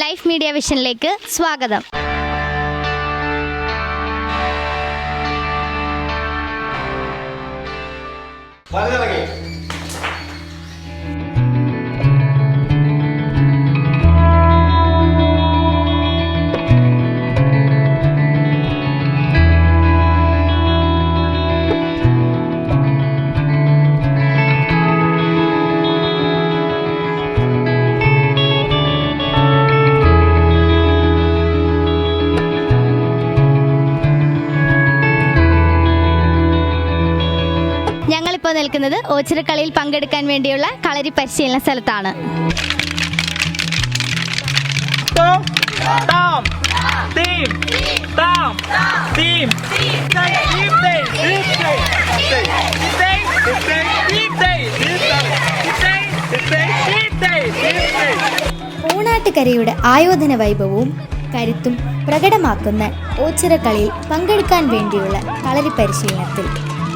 Life media വിഷനിലേക്ക് സ്വാഗതം. ഞങ്ങളിപ്പോൾ നിൽക്കുന്നത് ഓച്ചിറക്കളിയിൽ പങ്കെടുക്കാൻ വേണ്ടിയുള്ള കളരി പരിശീലന സ്ഥലത്താണ്. ഊണാട്ടുകരയുടെ ആയോധന വൈഭവവും കരുത്തും പ്രകടമാക്കുന്ന ഓച്ചിറക്കളിയിൽ പങ്കെടുക്കാൻ വേണ്ടിയുള്ള കളരി പരിശീലനത്തിൽ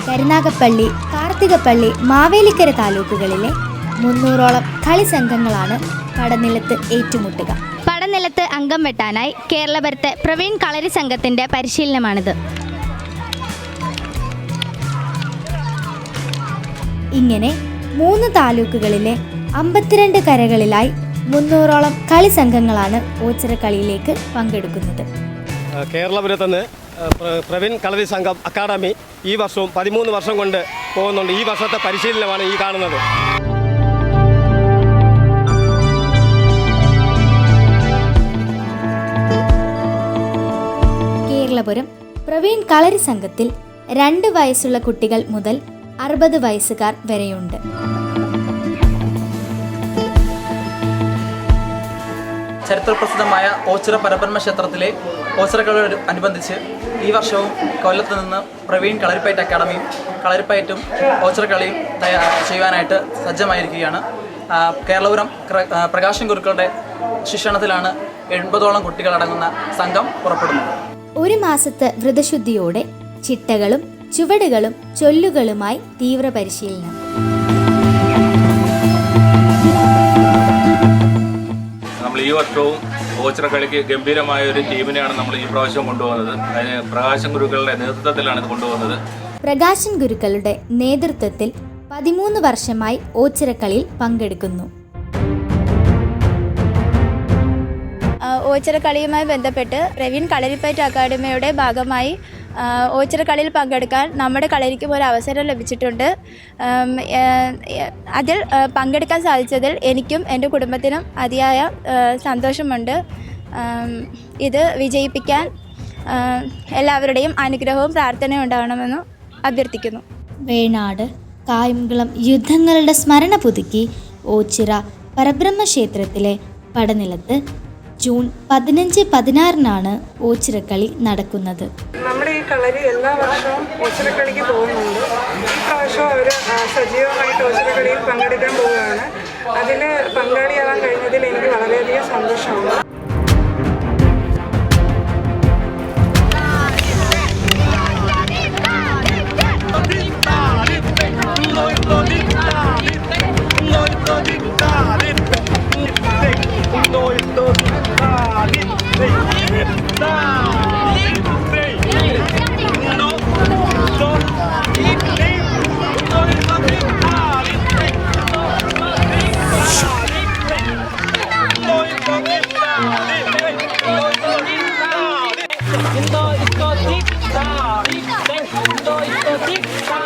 കരുനാഗപ്പള്ളി, കാർത്തികപ്പള്ളി, മാവേലിക്കര താലൂക്കുകളിലെ 300ഓളം കളി സംഘങ്ങളാണ് പടനിലത്ത് ഏറ്റുമുട്ടുക. പടനിലത്ത് അംഗം വെട്ടാനായി കേരളപുരത്തെ പ്രവീൺ കളരി സംഘത്തിന്റെ പരിശീലനമാണിത്. ഇങ്ങനെ 3 താലൂക്കുകളിലെ 52 കരകളിലായി 300ഓളം കളി സംഘങ്ങളാണ് ഓച്ചിറക്കളിയിലേക്ക് പങ്കെടുക്കുന്നത്. കേരളപുരത്ത് നിന്ന് പ്രവീൺ കളരി സംഘം അക്കാദമി ഈ വർഷവും 13 വർഷം കൊണ്ട് പോകുന്നുണ്ട്. ഈ വർഷത്തെ പരിശീലനമാണ് ഈ കാണുന്നത്. കേരളപുരം പ്രവീൺ കളരി സംഘത്തിൽ 2 വയസ്സുള്ള കുട്ടികൾ മുതൽ 60 വയസ്സുകാർ വരെയുണ്ട്. ചരിത്രപ്രസിദ്ധമായ ഓച്ചിറ പരബ്രഹ്മ ക്ഷേത്രത്തിലെ ഓച്ചിറക്കളിയോട് അനുബന്ധിച്ച് ഈ വർഷവും കൊല്ലത്ത് നിന്ന് പ്രവീൺ കളരിപ്പയറ്റ് അക്കാദമിയും കളരിപ്പയറ്റും ഓച്ചിറക്കളിയും ചെയ്യുവാനായിട്ട് സജ്ജമായിരിക്കുകയാണ്. കേരളപുരം പ്രകാശൻ ഗുരുക്കളുടെ ശിക്ഷണത്തിലാണ് 80ഓളം കുട്ടികളടങ്ങുന്ന സംഘം പുറപ്പെടുന്നത്. 1 മാസത്തെ വ്രതശുദ്ധിയോടെ ചിട്ടകളും ചുവടുകളും ചൊല്ലുകളുമായി തീവ്ര പരിശീലനം. നമ്മൾ ഈ വർഷവും ഓച്ചിറക്കളിക്ക് ഗംഭീരമായ ഒരു ടീമിനെയാണ് നമ്മൾ ഈ പ്രാവശ്യം കൊണ്ടുപോകുന്നത്. അതിന് പ്രകാശൻ ഗുരുക്കളുടെ നേതൃത്വത്തിലാണ് ഇത് കൊണ്ടുപോകുന്നത്. പ്രകാശൻ ഗുരുക്കളുടെ നേതൃത്വത്തിൽ 13 വർഷമായി ഓച്ചിറക്കളിയിൽ പങ്കെടുക്കുന്നു. ഓച്ചിറക്കളിയുമായി ബന്ധപ്പെട്ട് പ്രവീൺ കളരിപ്പയറ്റ് അക്കാദമിയുടെ ഭാഗമായി ഓച്ചിറക്കളിയിൽ പങ്കെടുക്കാൻ നമ്മുടെ കളരിക്കും ഒരു അവസരം ലഭിച്ചിട്ടുണ്ട്. അതിൽ പങ്കെടുക്കാൻ സാധിച്ചതിൽ എനിക്കും എൻ്റെ കുടുംബത്തിനും അതിയായ സന്തോഷമുണ്ട്. ഇത് വിജയിപ്പിക്കാൻ എല്ലാവരുടെയും അനുഗ്രഹവും പ്രാർത്ഥനയും ഉണ്ടാകണമെന്ന് അഭ്യർത്ഥിക്കുന്നു. വേണാട്, കായംകുളം യുദ്ധങ്ങളുടെ സ്മരണ പുതുക്കി ഓച്ചിറ പരബ്രഹ്മ ക്ഷേത്രത്തിലെ പടനിലത്ത് ജൂൺ 15-16 ഓച്ചിറക്കളി നടക്കുന്നത്. നമ്മുടെ ഈ കളരി എല്ലാ വർഷവും ഓച്ചിറക്കളിക്ക് പോകുന്നുണ്ട്. ഈ പ്രാവശ്യം അവർ സജീവമായിട്ട് ഓച്ചിറക്കളിയിൽ പങ്കെടുക്കാൻ പോവുകയാണ്. അതിൽ പങ്കാളിയാവാൻ കഴിഞ്ഞതിൽ എനിക്ക് വളരെയധികം സന്തോഷമുണ്ട്. Tik